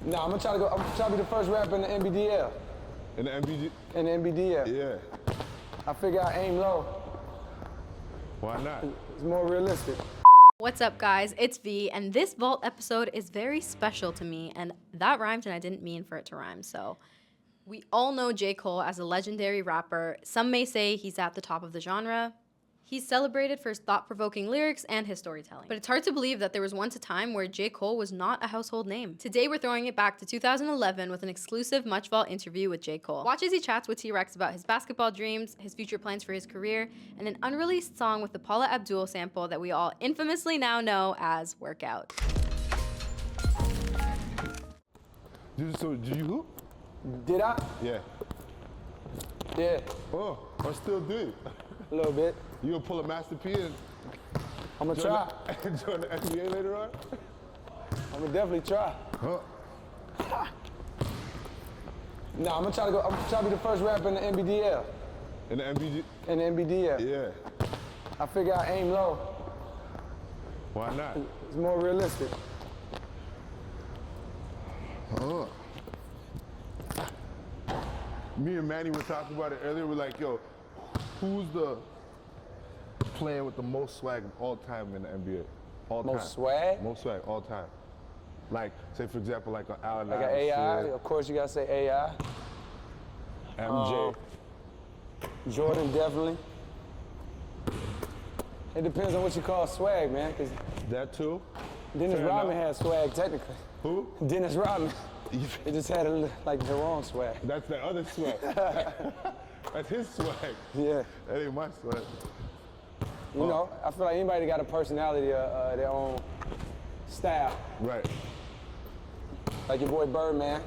Nah, I'm gonna try to be the first rapper in the NBDL. In the MBD? In the NBDL. Yeah. I figure I aim low. Why not? It's more realistic. What's up, guys? It's V, and this Vault episode is very special to me, and that rhymed, and I didn't mean for it to rhyme, so. We all know J.Cole as a legendary rapper. Some may say he's at the top of the genre. He's celebrated for his thought-provoking lyrics and his storytelling. But it's hard to believe that there was once a time where J.Cole was not a household name. Today, we're throwing it back to 2011 with an exclusive Much Vault interview with J.Cole. Watch as he chats with T-Rex about his basketball dreams, his future plans for his career, and an unreleased song with the Paula Abdul sample that we all infamously now know as Workout. So, did you hoop? Did I? Yeah. Yeah, Oh, I still do. a little bit. You gonna pull a Master P and I'm gonna try. join the NBA later on? I'm gonna definitely try. Huh? Nah, I'm gonna try to be the first rapper in the NBDL. In the MBD? In the NBDL. Yeah. I figure I aim low. Why not? It's more realistic. Huh. Me and Manny were talking about it earlier. We're like, yo, who's the player with the most swag of all time in the NBA? All time. Most swag? Most swag, all time. Like, say for example, like an Allen Like an AI, of course you gotta say AI. MJ. Jordan, definitely. It depends on what you call swag, man, because That too? Dennis Fair Rodman enough. had swag, technically. Who? Dennis Rodman. It just had like Tyrone swag. That's the other swag. That's his swag. Yeah. That ain't my swag. You know, I feel like anybody got a personality, their own style. Right. Like your boy Birdman.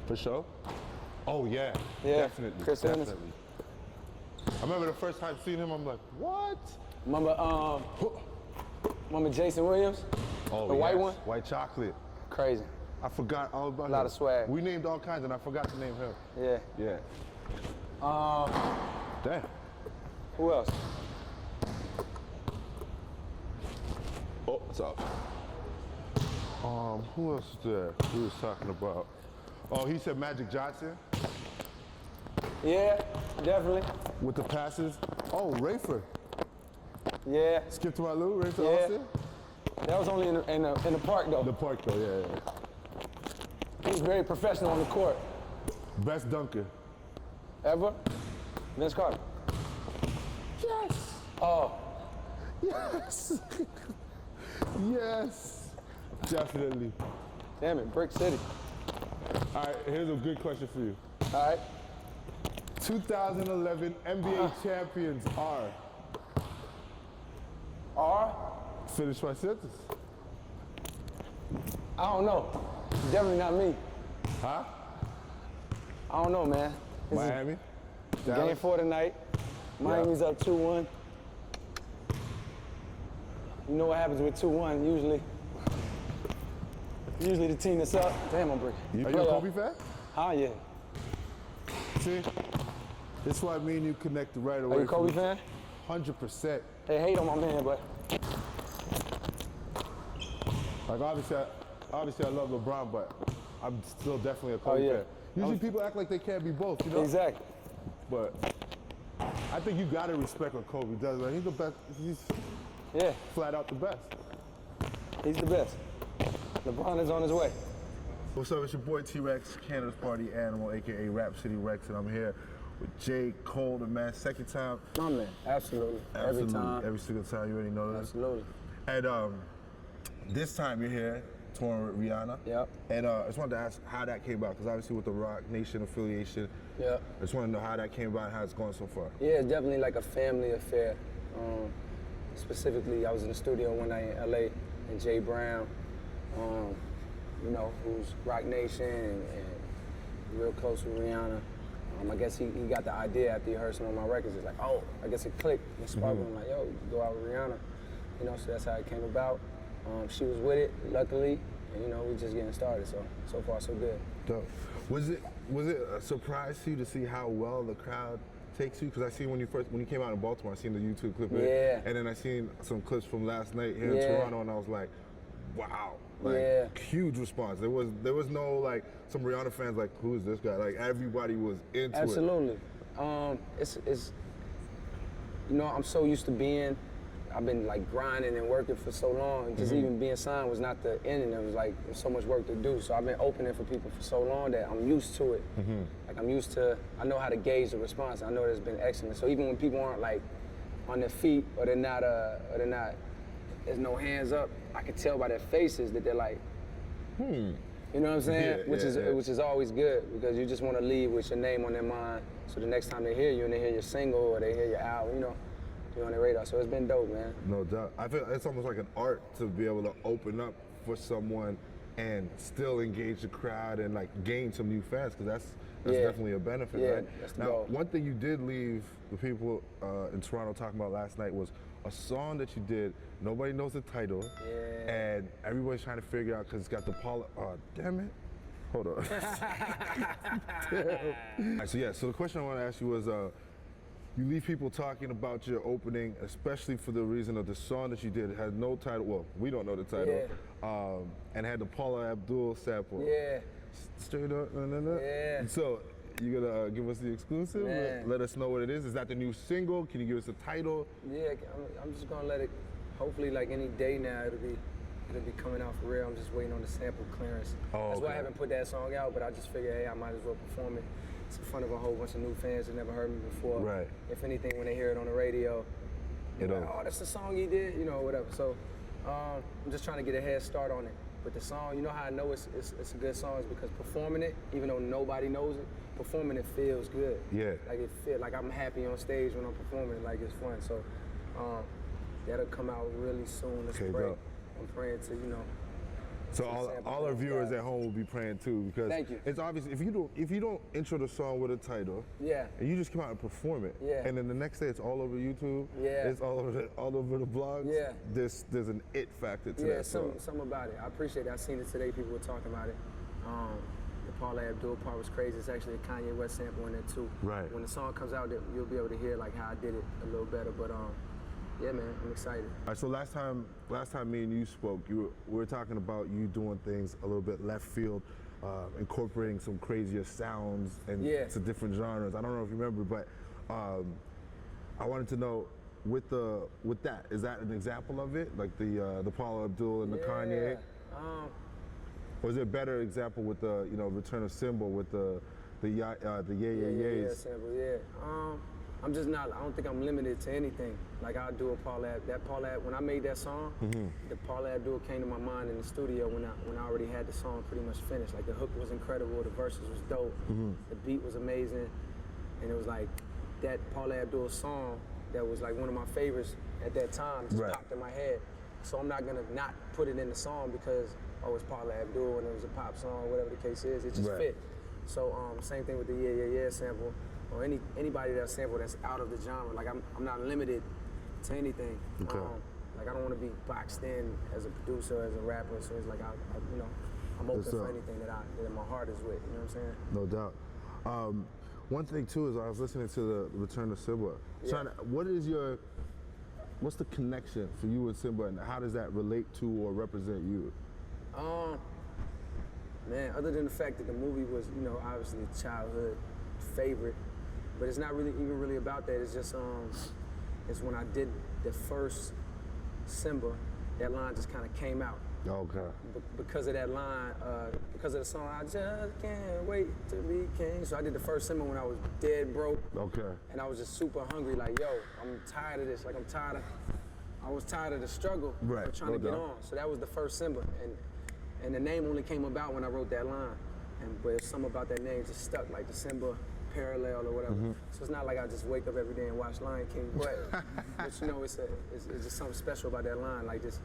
For sure? Oh yeah. Yeah, Definitely. Chris Simmons. Definitely. I remember the first time seeing him, I'm like, what? Remember Jason Williams? Oh, The white yes. one? White chocolate. Crazy. I forgot all about him. Lot of swag. We named all kinds and I forgot to name him. Yeah. Yeah. Damn. Who else? Oh, what's up? Who else is there? We was talking about. Oh, he said Magic Johnson Yeah, definitely. with the passes. Oh, Rafer. Yeah. Skip to my Lou, Rafer Yeah. Austin. That was only in the park though. The park though, yeah. He was very professional on the court. Best dunker. Ever? Vince Carter. Yes. Oh, Yes. Yes. Definitely. damn it, Brick City. All right, here's a good question for you. All right. 2011 NBA champions are. Finish my sentence. I don't know. Definitely not me. Huh? I don't know, man. This is Miami. game Dallas? 4 tonight. Miami's up 2-1. You know what happens with 2-1 usually. Usually the team that's up. Damn, I'm breaking. Are you a Kobe fan? Ah, yeah. See, that's why me and you connected right away. Are you a Kobe fan? 100%. They hate on my man, but Like obviously I love LeBron, but I'm still definitely a Kobe yeah. fan. Usually people act like they can't be both, you know? exactly. But I think you gotta respect what Kobe does. Like, he's the best. He's Yeah, flat out the best. he's the best. LeBron is on his way. What's up? It's your boy T-Rex, Canada's Party Animal, aka Rap City Rex, and I'm here with J.Cole, the man. Second time. My man, absolutely. Every time. Every single time. You already know this. Absolutely. And this time you're here touring with Rihanna. Yep. And I just wanted to ask how that came about, because obviously with the Rock Nation affiliation, Yep. I just want to know how that came about and how it's going so far. Yeah, it's definitely like a family affair. Specifically, I was in the studio one night in LA, and Jay Brown, you know, who's Rock Nation and real close with Rihanna. I guess he got the idea after he heard some of my records. He's like, oh, I guess it clicked and sparked him like, yo, you can go out with Rihanna. You know, so that's how it came about. She was with it, luckily, and you know, we just getting started. So far, so good. Dope. Was it a surprise to you to see how well the crowd takes you? Because I seen when you came out in Baltimore, I seen the YouTube clip. Yeah. And then I seen some clips from last night here in Yeah. Toronto, and I was like, wow. Like, Yeah. huge response. There was no like some Rihanna fans like, who is this guy? Like everybody was into it. Absolutely. It's you know, I'm so used to I've been like grinding and working for so long. Just even being signed was not the ending. It was like there's so much work to do. So I've been opening for people for so long that I'm used to it. Like I know how to gauge the response. I know it's been excellent. So even when people aren't like on their feet or they're not, there's no hands up, I can tell by their faces that they're like, You know what I'm saying? Yeah, Which is always good because you just want to leave with your name on their mind. So the next time they hear you and they hear your single or they hear your album, you know, you're on their radar. So it's been dope, man. No doubt. I feel it's almost like an art to be able to open up for someone and still engage the crowd and like gain some new fans because that's definitely a benefit, Yeah, right? that's Now, dope. one thing you did leave the people in Toronto talking about last night was a song that you did. Nobody knows the title, and everybody's trying to figure out because it's got the Paula. Oh, damn it! Hold on. All right, so the question I want to ask you was. You leave people talking about your opening, especially for the reason of the song that you did. It had no title. Well, we don't know the title. And had the Paula Abdul sample. Yeah. Straight up. Yeah. So you gonna give us the exclusive? Man. Let us know what it is. Is that the new single? Can you give us the title? Yeah, I'm just gonna let it. Hopefully, like any day now, it'll be coming out for real. I'm just waiting on the sample clearance. That's why I haven't put that song out. But I just figured, hey, I might as well perform it. It's in front of a whole bunch of new fans that never heard me before. Right. If anything, when they hear it on the radio, they're like, oh, that's the song he did, you know, whatever. So I'm just trying to get a head start on it. But the song, you know how I know it's a good song is because performing it, even though nobody knows it, performing it feels good. Yeah. Like it feels like I'm happy on stage when I'm performing it, like it's fun. So that'll come out really soon. Let's pray. dope. I'm praying to, you know. So all our viewers at home will be praying too because Thank you. it's obvious if you don't intro the song with a title, and you just come out and perform it, and then the next day it's all over YouTube, it's all over the blogs, there's an it factor to that song. Something about it. I appreciate it. I seen it today. People were talking about it. The Paula Abdul part was crazy. It's actually a Kanye West sample in there too. Right. When the song comes out, you'll be able to hear like how I did it a little better. But yeah, man, I'm excited. All right, so last time me and you spoke, we were talking about you doing things a little bit left field, incorporating some crazier sounds and to different genres. I don't know if you remember, but I wanted to know with that, is that an example of it, like the Paula Abdul and the Kanye? Or is it a better example with the Return of Symbol with the yeah yeahs? Sample, I'm just not. I don't think I'm limited to anything. Like I'll do a Paula. When I made that song, the Paula Abdul came to my mind in the studio when I already had the song pretty much finished. Like the hook was incredible, the verses was dope, the beat was amazing, and it was like that Paula Abdul song that was like one of my favorites at that time just popped in my head. So I'm not gonna not put it in the song because it's Paula Abdul and it was a pop song, whatever the case is. It just fit. So same thing with the yeah sample. Or anybody that sample that's out of the genre. Like I'm not limited to anything. Okay. Like I don't want to be boxed in as a producer, as a rapper. So it's like I'm open for anything that my heart is with. You know what I'm saying? No doubt. One thing too is I was listening to the Return of Simba. What's the connection for you and Simba, and how does that relate to or represent you? Man, other than the fact that the movie was, obviously a childhood favorite. But it's not really about that. It's just it's when I did the first Simba, that line just kind of came out. Okay. Because of that line, because of the song, I just can't wait to be king. So I did the first Simba when I was dead broke. Okay. And I was just super hungry, like, yo, I'm tired of this. Like I was tired of the struggle of trying to get on. So that was the first Simba. And the name only came about when I wrote that line. But something about that name just stuck, like the Simba parallel or whatever. So it's not like I just wake up every day and watch Lion King, but it's just something special about that line. Like this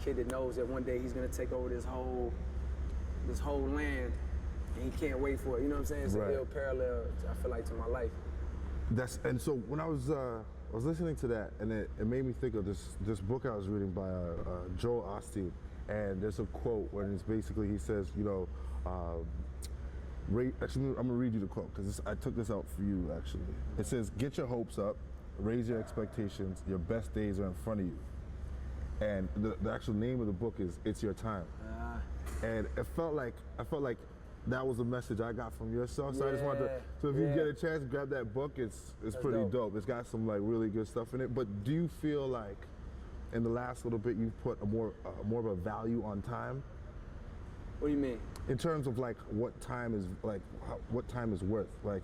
kid that knows that one day he's gonna take over this whole land, and he can't wait for it. You know what I'm saying? It's a real parallel, I feel like, to my life. And so when I was listening to that, and it made me think of this book I was reading by Joel Osteen, and there's a quote where it's basically he says, actually, I'm gonna read you the quote because I took this out for you. Actually, it says, "Get your hopes up, raise your expectations. Your best days are in front of you." and the actual name of the book is "It's Your Time." And I felt like that was a message I got from yourself. So I just wanted to. So if you get a chance, grab that book. It's pretty dope. It's got some like really good stuff in it. But do you feel like in the last little bit you've put a more of a value on time? What do you mean? In terms of like what time is like what time is worth. Like,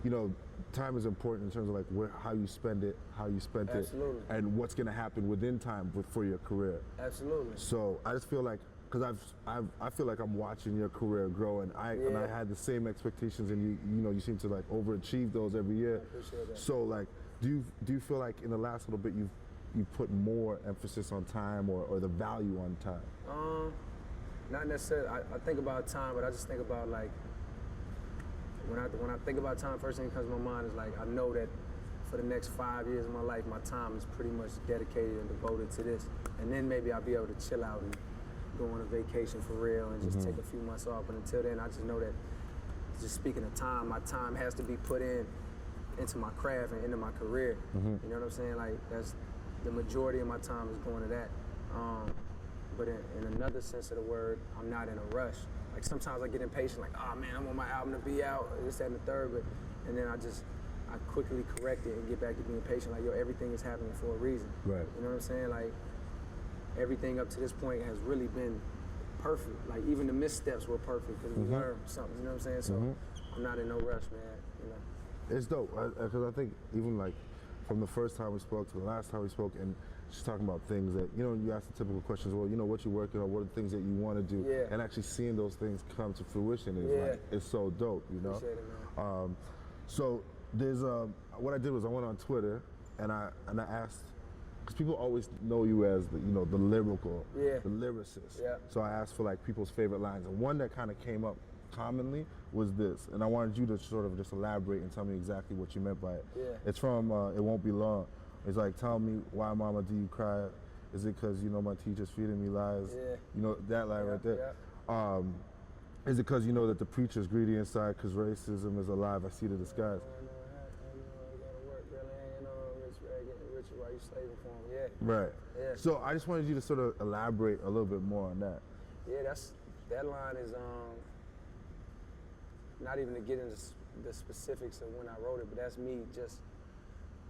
you know, time is important in terms of like how you spend it, how you spent Absolutely. it, and what's going to happen within time for your career. Absolutely. So I just feel like, because I feel like I'm watching your career grow, and I had the same expectations, and you seem to like overachieve those every year. I appreciate that. So like, do you feel like in the last little bit you put more emphasis on time or the value on time? Not necessarily. I think about time, but I just think about like when I think about time, first thing that comes to my mind is like I know that for the next 5 years of my life, my time is pretty much dedicated and devoted to this, and then maybe I'll be able to chill out and go on a vacation for real and just take a few months off. But until then, I just know that, just speaking of time, my time has to be put into my craft and into my career. You know what I'm saying? Like that's the majority of my time is going to that. But in another sense of the word, I'm not in a rush. Like sometimes I get impatient, like, oh man, I want my album to be out, this, that, and the third, and then I quickly correct it and get back to being patient. Like, yo, everything is happening for a reason. Right. You know what I'm saying? Like, everything up to this point has really been perfect. Like, even the missteps were perfect because we learned something, you know what I'm saying? So I'm not in no rush, man, you know. It's dope, because I think even like from the first time we spoke to the last time we spoke, and just talking about things that, you know, you ask the typical questions, well, you know, what you're working on, what are the things that you want to do, and actually seeing those things come to fruition is like, it's so dope, you know? Appreciate it, man. So there's, what I did was I went on Twitter and I asked, because people always know you as the, you know, the lyrical, the lyricist. So I asked for like people's favorite lines, and one that kind of came up commonly was this, and I wanted you to sort of just elaborate and tell me exactly what you meant by it. It's from It Won't Be Long. It's like, tell me, why mama do you cry? Is it because, you know, my teacher's feeding me lies? You know, that line right there. Is it because you know that the preacher's greedy inside because racism is alive? I see the disguise. Right. So I just wanted you to sort of elaborate a little bit more on that. That line is not even to get into the specifics of when I wrote it, but that's me just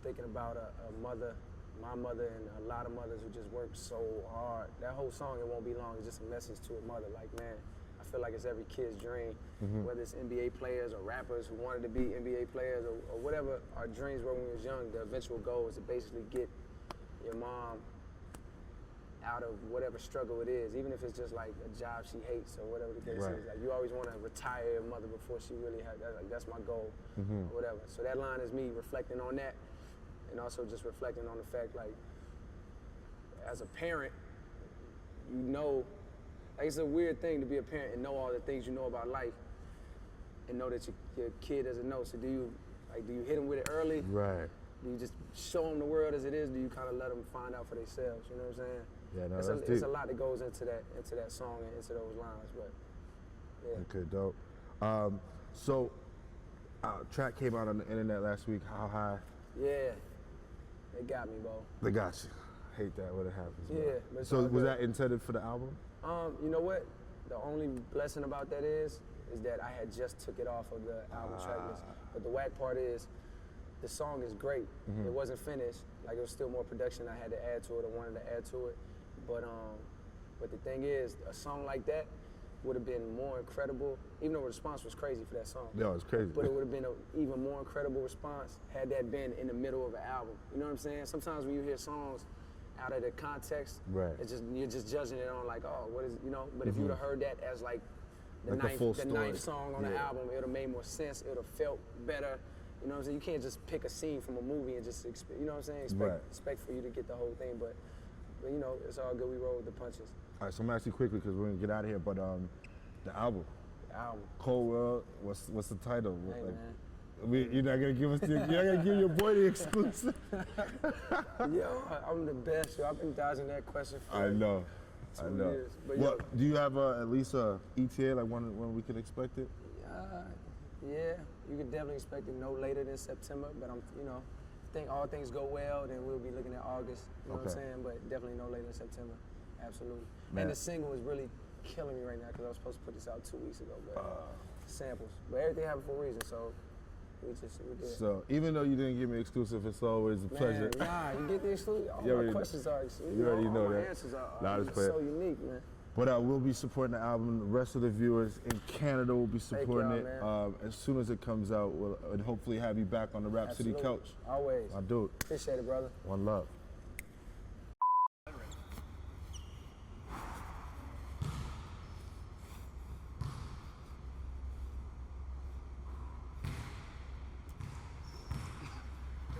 thinking about a mother, my mother, and a lot of mothers who just work so hard. That whole song, It Won't Be Long, is just a message to a mother. Like, man, I feel like it's every kid's dream, whether it's NBA players or rappers who wanted to be NBA players or whatever our dreams were when we was young. The eventual goal is to basically get your mom out of whatever struggle it is, even if it's just like a job she hates or whatever the case is. Like, you always want to retire your mother before she really had that. Like, that's my goal, or whatever. So that line is me reflecting on that, and also just reflecting on the fact, like, as a parent, you know, like, it's a weird thing to be a parent and know all the things you know about life and know that your kid doesn't know. So do you hit them with it early? Right. Do you just show them the world as it is? Do you kind of let them find out for themselves? You know what I'm saying? Yeah, no, it's a lot that goes into that song and into those lines, but yeah. Okay, dope. So, track came out on the internet last week. How high? Yeah, they got me, bro. They got you. Hate that when it happens. Yeah, but so was that intended for the album? You know what? The only blessing about that is that I had just took it off of the album track list. But the whack part is, the song is great. It wasn't finished. Like, it was still more production I had to add to it. I wanted to add to it. But the thing is, a song like that would have been more incredible, even though the response was crazy for that song. Yeah, it was crazy. But it would have been an even more incredible response had that been in the middle of an album. You know what I'm saying? Sometimes when you hear songs out of the context, you're just judging it on like, oh, what is, you know? But if you would have heard that as like the ninth song on the album, it would have made more sense. It would have felt better. You know what I'm saying? You can't just pick a scene from a movie and just, you know what I'm saying? Expect for you to get the whole thing, but you know, it's all good. We roll with the punches. All right, so I'm gonna ask you quickly because we're gonna get out of here. But the album, Cold World. What's the title? Hey, like, man. You're not gonna give us you're not gonna give your boy the exclusive. Yo, I'm the best. Yo, I've been dodging that question for I know. years. But what do you have at least a ETA, like when we can expect it? Yeah, you can definitely expect it no later than September. But I'm think all things go well, then we'll be looking at August. You know what I'm Okay. saying? But definitely no later than September. Absolutely. Man. And the single is really killing me right now because I was supposed to put this out 2 weeks ago, but samples. But everything happened for a reason, so we did. So even though you didn't give me exclusive, it's always a pleasure. Nah, you get the exclusive. All You my already- questions are exclusive. you already all know my that. answers are Nah, it's clear. so unique, man. But I will be supporting the album. The rest of the viewers in Canada will be supporting y'all, it man. as soon as it comes out. And hopefully have you back on the Rap City Absolutely. couch. Always. My dude. Appreciate it, brother. One love.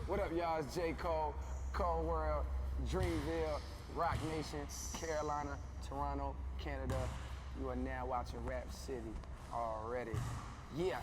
What up, y'all? It's J.Cole, Cole World, Dreamville, Rock Nation, Carolina, Toronto, Canada. You are now watching Rap City already. Yeah.